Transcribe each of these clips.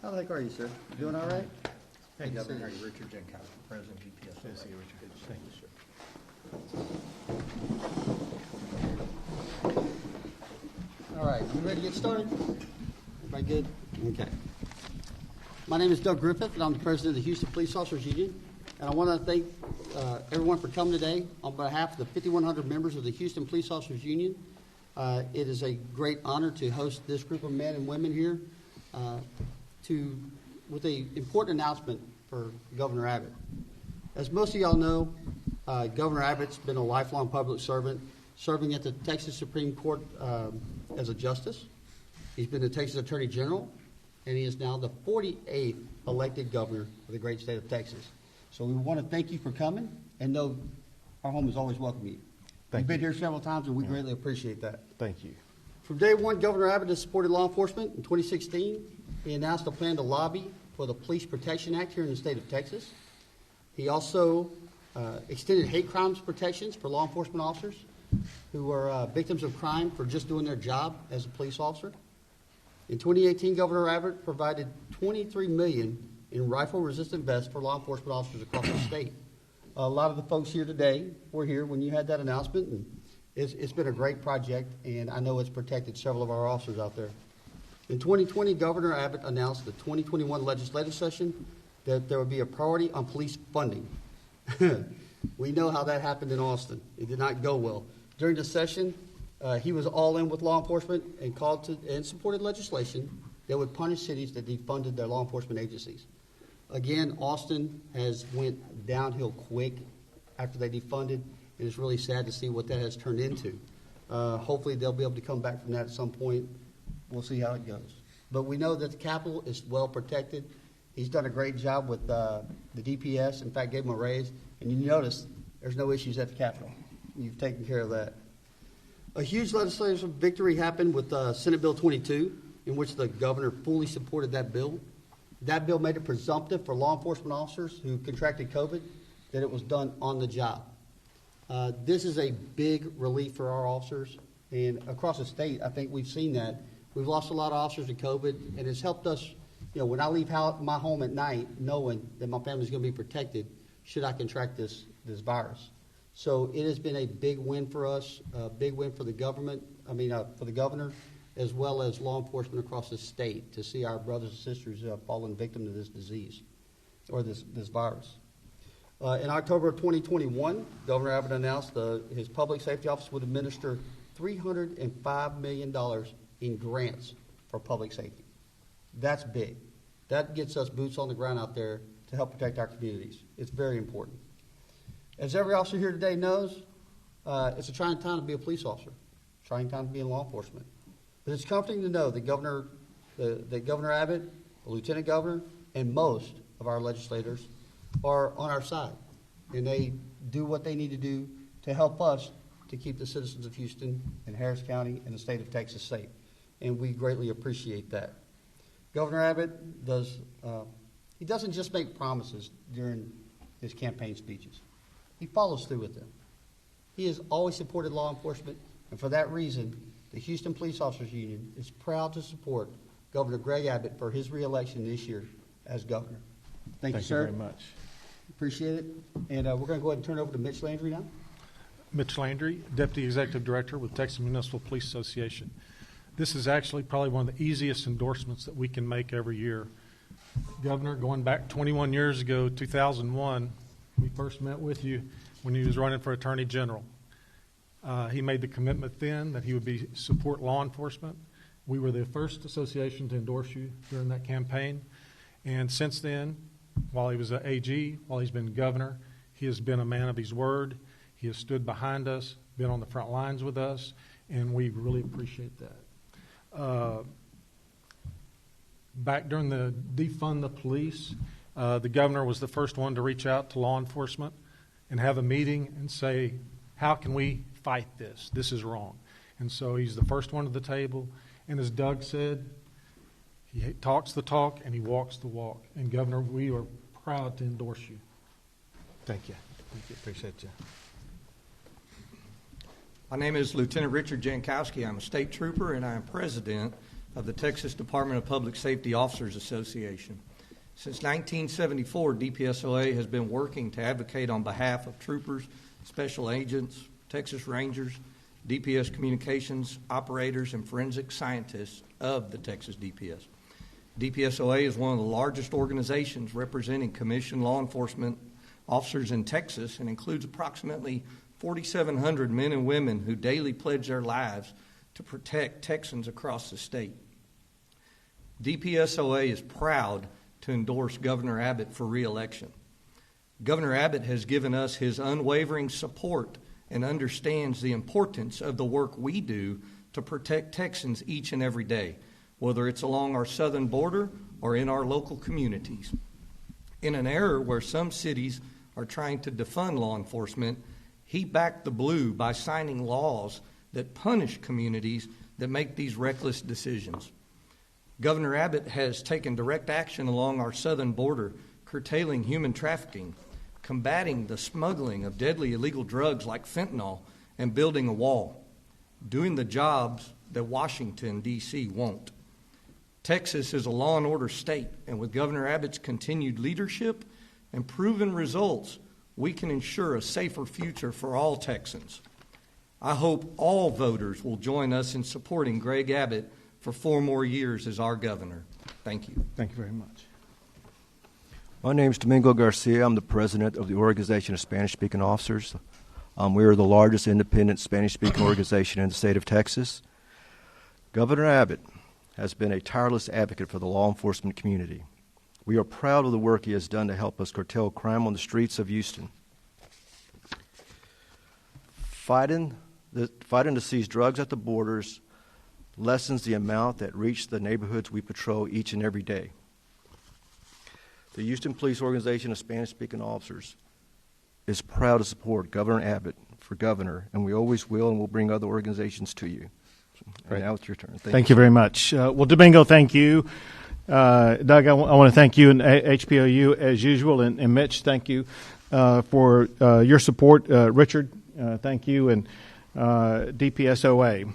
How the heck are you, sir? You doing all right? Hey, Good to Governor. see you. Richard Jankowski, President, GPS. Good to see you, Richard. Thank you, sir. All right, you ready to get started? Everybody good? Okay. My name is Doug Griffith, and I'm the president of the Houston Police Officers Union. And I want to thank everyone for coming today on behalf of the 5,100 members of the Houston Police Officers Union. It is a great honor to host this group of men and women here with an important announcement for Governor Abbott. As most of y'all know, Governor Abbott's been a lifelong public servant, serving at the Texas Supreme Court as a justice. He's been the Texas Attorney General, and he is now the 48th elected governor of the great state of Texas. So we want to thank you for coming, and know our home is always welcoming you. You've been here several times, and we greatly appreciate that. Thank you. From day one, Governor Abbott has supported law enforcement. In 2016, he announced a plan to lobby for the Police Protection Act here in the state of Texas. He also extended hate crimes protections for law enforcement officers who are victims of crime for just doing their job as a police officer. In 2018, Governor Abbott provided $23 million in rifle-resistant vests for law enforcement officers across the state. A lot of the folks here today were here when you had that announcement, and it's been a great project, and I know it's protected several of our officers out there. In 2020, Governor Abbott announced the 2021 legislative session that there would be a priority on police funding. We know how that happened in Austin. It did not go well. During the session, he was all in with law enforcement and called to and supported legislation that would punish cities that defunded their law enforcement agencies. Again, Austin has went downhill quick after they defunded, and it's really sad to see what that has turned into. Hopefully they'll be able to come back from that at some point. We'll see how it goes. But we know that the Capitol is well protected. He's done a great job with the DPS. In fact, gave him a raise. And you notice there's no issues at the Capitol. You've taken care of that. A huge legislative victory happened with Senate Bill 22, in which the governor fully supported that bill. That bill made it presumptive for law enforcement officers who contracted COVID that it was done on the job. This is a big relief for our officers. And across the state, I think we've seen that. We've lost a lot of officers to COVID, and it's helped us, when I leave my home at night, knowing that my family's going to be protected should I contract this virus. So it has been a big win for us, a big win for the government, for the governor, as well as law enforcement across the state to see our brothers and sisters fallen victim to this disease or this virus. In October of 2021, Governor Abbott announced his public safety office would administer $305 million in grants for public safety. That's big. That gets us boots on the ground out there to help protect our communities. It's very important. As every officer here today knows, it's a trying time to be a police officer, trying time to be in law enforcement. But it's comforting to know that Governor Abbott, the Lieutenant Governor, and most of our legislators are on our side, and they do what they need to do to help us to keep the citizens of Houston and Harris County and the state of Texas safe, and we greatly appreciate that. Governor Abbott doesn't just make promises during his campaign speeches. He follows through with them. He has always supported law enforcement, and for that reason, the Houston Police Officers Union is proud to support Governor Greg Abbott for his reelection this year as governor. Thank you, sir. Thank you very much. Appreciate it. And we're going to go ahead and turn it over to Mitch Landry now. Mitch Landry, Deputy Executive Director with Texas Municipal Police Association. This is actually probably one of the easiest endorsements that we can make every year. Governor, going back 21 years ago, 2001, we first met with you when he was running for Attorney General. He made the commitment then that he would support law enforcement. We were the first association to endorse you during that campaign. And since then, while he was an AG, while he's been governor, he has been a man of his word. He has stood behind us, been on the front lines with us, and we really appreciate that. Back during the defund the police, the governor was the first one to reach out to law enforcement and have a meeting and say, how can we fight this? This is wrong. And so he's the first one to the table. And as Doug said, he talks the talk and he walks the walk. And Governor, we are proud to endorse you. Thank you. Thank you. Appreciate you. My name is Lieutenant Richard Jankowski. I'm a state trooper, and I am president of the Texas Department of Public Safety Officers Association. Since 1974, DPSOA has been working to advocate on behalf of troopers, special agents, Texas Rangers, DPS communications operators, and forensic scientists of the Texas DPS. DPSOA is one of the largest organizations representing commissioned law enforcement officers in Texas and includes approximately 4,700 men and women who daily pledge their lives to protect Texans across the state. DPSOA is proud to endorse Governor Abbott for re-election. Governor Abbott has given us his unwavering support and understands the importance of the work we do to protect Texans each and every day, whether it's along our southern border or in our local communities. In an era where some cities are trying to defund law enforcement, he backed the blue by signing laws that punish communities that make these reckless decisions. Governor Abbott has taken direct action along our southern border, curtailing human trafficking, combating the smuggling of deadly illegal drugs like fentanyl, and building a wall, doing the jobs that Washington, D.C. won't. Texas is a law and order state, and with Governor Abbott's continued leadership and proven results, we can ensure a safer future for all Texans. I hope all voters will join us in supporting Greg Abbott for 4 more years as our governor. Thank you. Thank you very much. My name is Domingo Garcia. I'm the president of the Organization of Spanish-Speaking Officers. We are the largest independent Spanish-speaking organization in the state of Texas. Governor Abbott has been a tireless advocate for the law enforcement community. We are proud of the work he has done to help us curtail crime on the streets of Houston. Fighting to seize drugs at the borders lessens the amount that reach the neighborhoods we patrol each and every day. The Houston Police Organization of Spanish-Speaking Officers is proud to support Governor Abbott for governor, and we always will, and we'll bring other organizations to you. And now it's your turn. Thank you very much. Well, Domingo, thank you. Doug, I want to thank you and HPOU as usual, and Mitch, thank you for your support. Richard, thank you, and DPSOA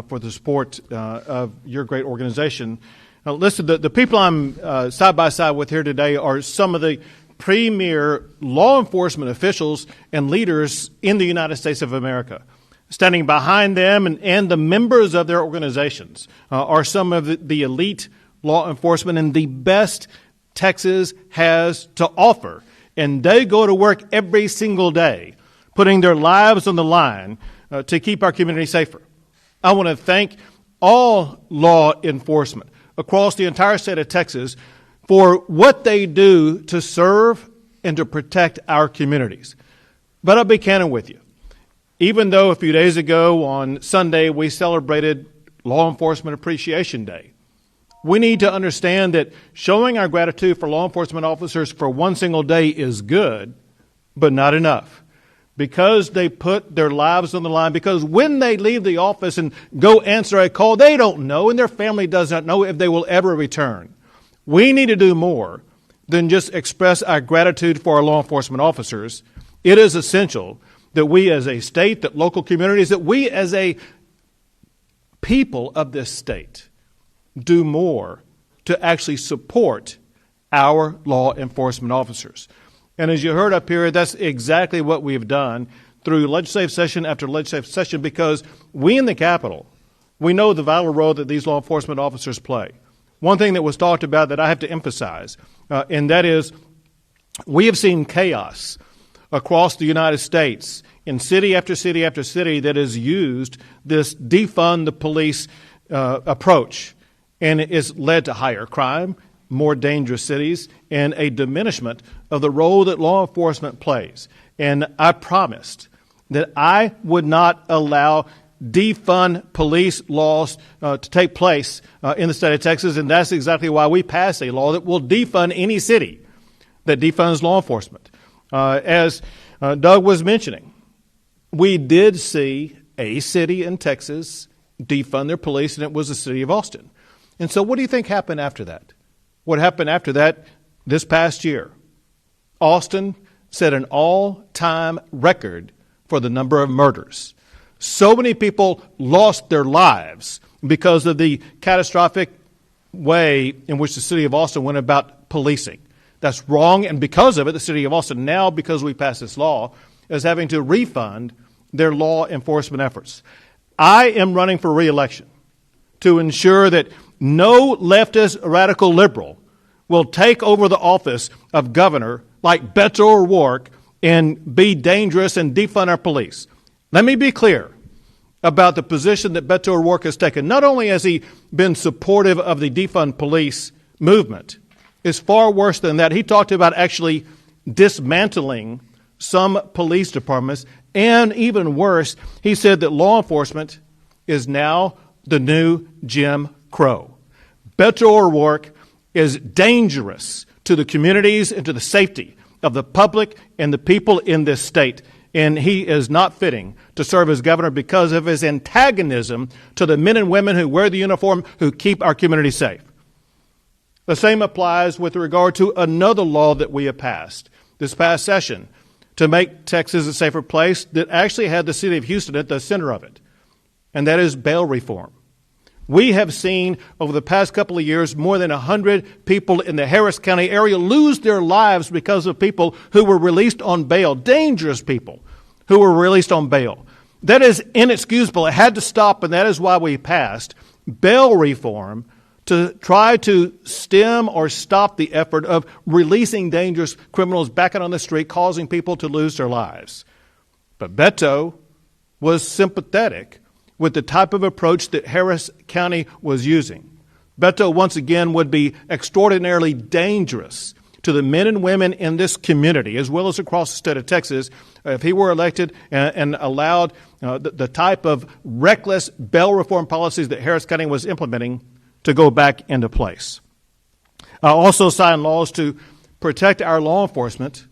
for the support of your great organization. Now, listen, the people I'm side by side with here today are some of the premier law enforcement officials and leaders in the United States of America. Standing behind them and the members of their organizations are some of the elite law enforcement and the best Texas has to offer. And they go to work every single day, putting their lives on the line to keep our community safer. I want to thank all law enforcement across the entire state of Texas for what they do to serve and to protect our communities. But I'll be candid with you. Even though a few days ago on Sunday we celebrated Law Enforcement Appreciation Day, we need to understand that showing our gratitude for law enforcement officers for one single day is good, but not enough. Because they put their lives on the line, because when they leave the office and go answer a call, they don't know, and their family does not know if they will ever return. We need to do more than just express our gratitude for our law enforcement officers. It is essential that we as a state, that local communities, that we as a people of this state do more to actually support our law enforcement officers. And as you heard up here, that's exactly what we've done through legislative session after legislative session, because we in the Capitol, we know the vital role that these law enforcement officers play. One thing that was talked about that I have to emphasize, and that is we have seen chaos across the United States in city after city after city that has used this defund the police approach, and it has led to higher crime, more dangerous cities, and a diminishment of the role that law enforcement plays. And I promised that I would not allow defund police laws to take place in the state of Texas, and that's exactly why we passed a law that will defund any city that defunds law enforcement. As Doug was mentioning, we did see a city in Texas defund their police, and it was the city of Austin. And so what do you think happened after that? What happened after that this past year? Austin set an all-time record for the number of murders. So many people lost their lives because of the catastrophic way in which the city of Austin went about policing. That's wrong, and because of it, the city of Austin now, because we passed this law, is having to refund their law enforcement efforts. I am running for re-election to ensure that no leftist radical liberal will take over the office of governor like Beto O'Rourke and be dangerous and defund our police. Let me be clear about the position that Beto O'Rourke has taken. Not only has he been supportive of the defund police movement, it's far worse than that. He talked about actually dismantling some police departments, and even worse, he said that law enforcement is now the new Jim Crow. Beto O'Rourke is dangerous to the communities and to the safety of the public and the people in this state, and he is not fitting to serve as governor because of his antagonism to the men and women who wear the uniform, who keep our community safe. The same applies with regard to another law that we have passed this past session to make Texas a safer place that actually had the city of Houston at the center of it, and that is bail reform. We have seen over the past couple of years more than 100 people in the Harris County area lose their lives because of people who were released on bail, dangerous people who were released on bail. That is inexcusable. It had to stop, and that is why we passed bail reform to try to stem or stop the effort of releasing dangerous criminals back out on the street, causing people to lose their lives. But Beto was sympathetic with the type of approach that Harris County was using. Beto, once again, would be extraordinarily dangerous to the men and women in this community, as well as across the state of Texas, if he were elected and allowed the type of reckless bail reform policies that Harris County was implementing to go back into place. I also signed laws to protect our law enforcement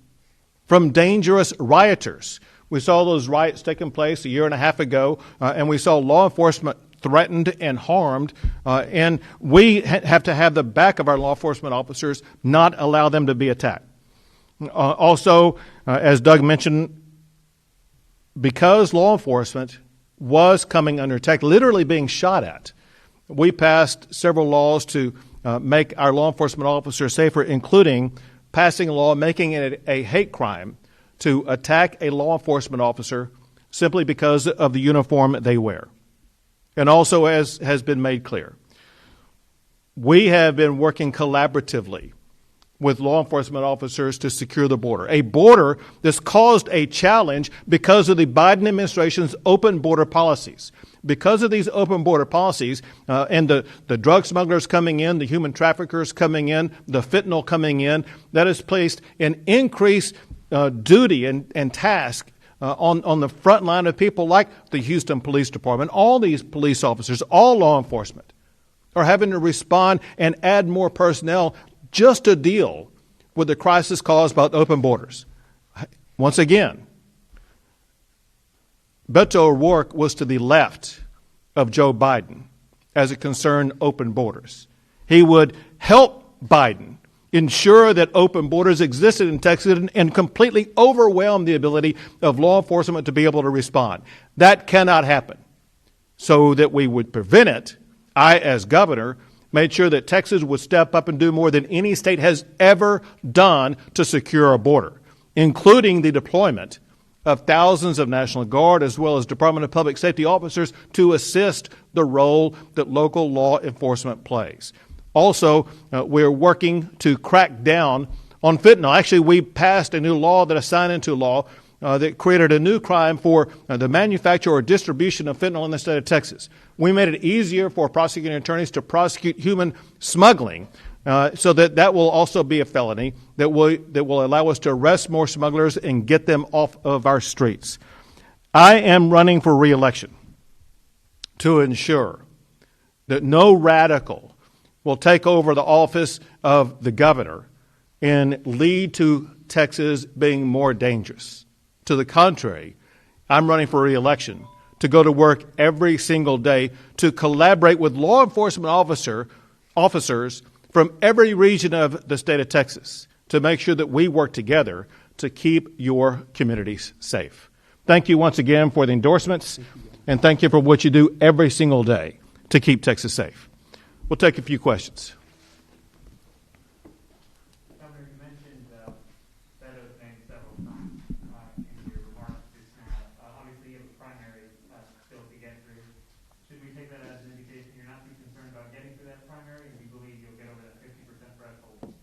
from dangerous rioters. We saw those riots taking place a year and a half ago, and we saw law enforcement threatened and harmed, and we have to have the back of our law enforcement officers, not allow them to be attacked. Also, as Doug mentioned, because law enforcement was coming under attack, literally being shot at, we passed several laws to make our law enforcement officers safer, including passing a law making it a hate crime to attack a law enforcement officer simply because of the uniform they wear. And also, as has been made clear, we have been working collaboratively with law enforcement officers to secure the border, a border that's caused a challenge because of the Biden administration's open border policies. Because of these open border policies and the drug smugglers coming in, the human traffickers coming in, the fentanyl coming in, that has placed an increased duty and task on the front line of people like the Houston Police Department. All these police officers, all law enforcement, are having to respond and add more personnel just to deal with the crisis caused by open borders. Once again, Beto O'Rourke was to the left of Joe Biden as it concerned open borders. He would help Biden ensure that open borders existed in Texas and completely overwhelm the ability of law enforcement to be able to respond. That cannot happen. So that we would prevent it, I, as governor, made sure that Texas would step up and do more than any state has ever done to secure a border, including the deployment of thousands of National Guard as well as Department of Public Safety officers to assist the role that local law enforcement plays. Also, we're working to crack down on fentanyl. Actually, we passed a new law that is signed into law that created a new crime for the manufacture or distribution of fentanyl in the state of Texas. We made it easier for prosecuting attorneys to prosecute human smuggling, so that will also be a felony that will allow us to arrest more smugglers and get them off of our streets. I am running for re-election to ensure that no radical will take over the office of the governor and lead to Texas being more dangerous. To the contrary, I'm running for re-election to go to work every single day to collaborate with law enforcement officers from every region of the state of Texas to make sure that we work together to keep your communities safe. Thank you once again for the endorsements, and thank you for what you do every single day to keep Texas safe. We'll take a few questions. Governor, you mentioned better things several times in your remarks just now. Obviously, you have a primary still to get through. Should we take that as an indication you're not too concerned about getting through that primary, and you believe you'll get over that 50% threshold?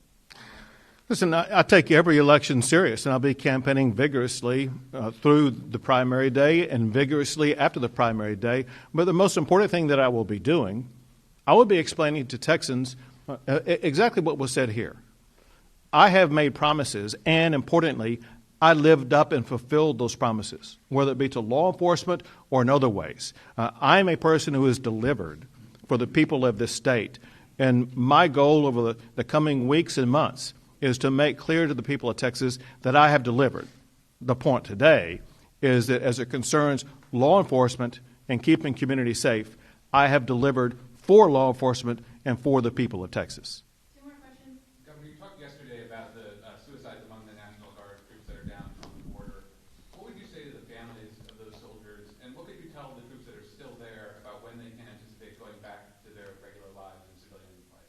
Listen, I take every election serious, and I'll be campaigning vigorously through the primary day and vigorously after the primary day. But the most important thing that I will be doing, I will be explaining to Texans exactly what was said here. I have made promises, and importantly, I lived up and fulfilled those promises, whether it be to law enforcement or in other ways. I am a person who has delivered for the people of this state, and my goal over the coming weeks and months is to make clear to the people of Texas that I have delivered. The point today is that as it concerns law enforcement and keeping communities safe, I have delivered for law enforcement and for the people of Texas. Two more questions. Governor, you talked yesterday about the suicides among the National Guard troops that are down on the border. What would you say to the families of those soldiers, and what could you tell the troops that are still there about when they can anticipate going back to their regular lives in civilian life?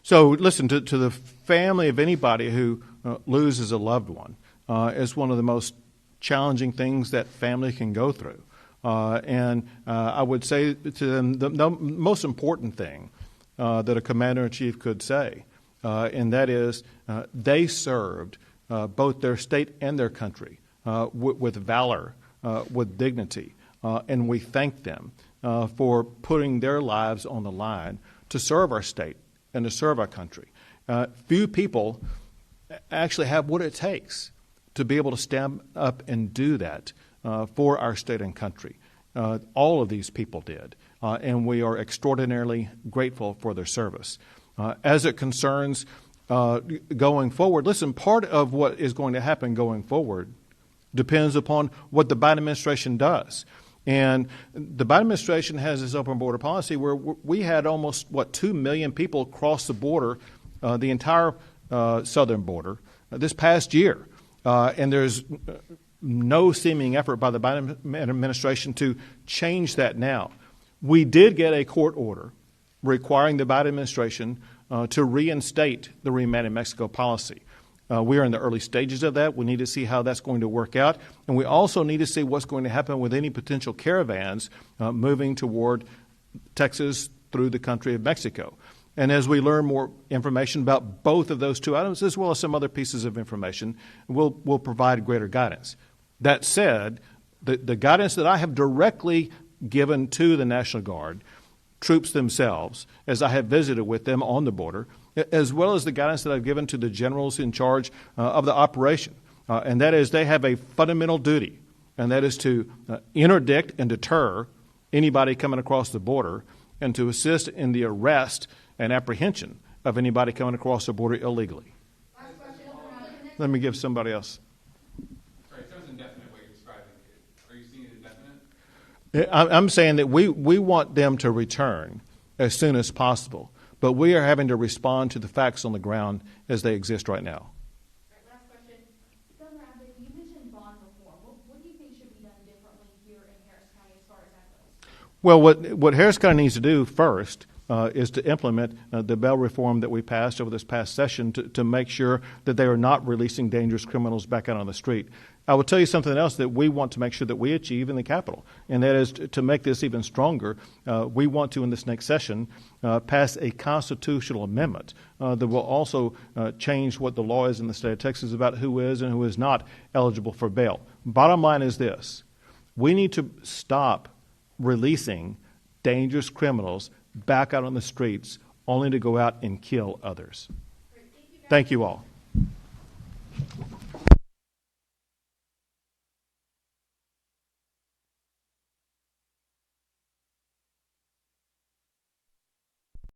So listen, to the family of anybody who loses a loved one is one of the most challenging things that family can go through. And I would say to them the most important thing that a commander-in-chief could say, and that is they served both their state and their country with valor, with dignity, and we thank them for putting their lives on the line to serve our state and to serve our country. Few people actually have what it takes to be able to stand up and do that for our state and country. All of these people did, and we are extraordinarily grateful for their service. As it concerns going forward, listen, part of what is going to happen going forward depends upon what the Biden administration does. And the Biden administration has this open border policy where we had almost, 2 million people cross the border, the entire southern border, this past year. And there's no seeming effort by the Biden administration to change that now. We did get a court order requiring the Biden administration to reinstate the Remain in Mexico policy. We are in the early stages of that. We need to see how that's going to work out. And we also need to see what's going to happen with any potential caravans moving toward Texas through the country of Mexico. And as we learn more information about both of those two items, as well as some other pieces of information, we'll provide greater guidance. That said, the guidance that I have directly given to the National Guard, troops themselves, as I have visited with them on the border, as well as the guidance that I've given to the generals in charge of the operation, and that is they have a fundamental duty, and that is to interdict and deter anybody coming across the border and to assist in the arrest and apprehension of anybody coming across the border illegally. Last question. Let me give somebody else. Sorry, it sounds indefinite what you're describing. Are you seeing it indefinite? I'm saying that we want them to return as soon as possible, but we are having to respond to the facts on the ground as they exist right now. Right, last question. Governor Abbott, you mentioned bond reform. What do you think should be done differently here in Harris County as far as that goes? Well, what Harris County needs to do first is to implement the bail reform that we passed over this past session to make sure that they are not releasing dangerous criminals back out on the street. I will tell you something else that we want to make sure that we achieve in the Capitol, and that is to make this even stronger. We want to, in this next session, pass a constitutional amendment that will also change what the law is in the state of Texas about who is and who is not eligible for bail. Bottom line is this. We need to stop releasing dangerous criminals back out on the streets only to go out and kill others. Great. Thank you, guys. Thank you all.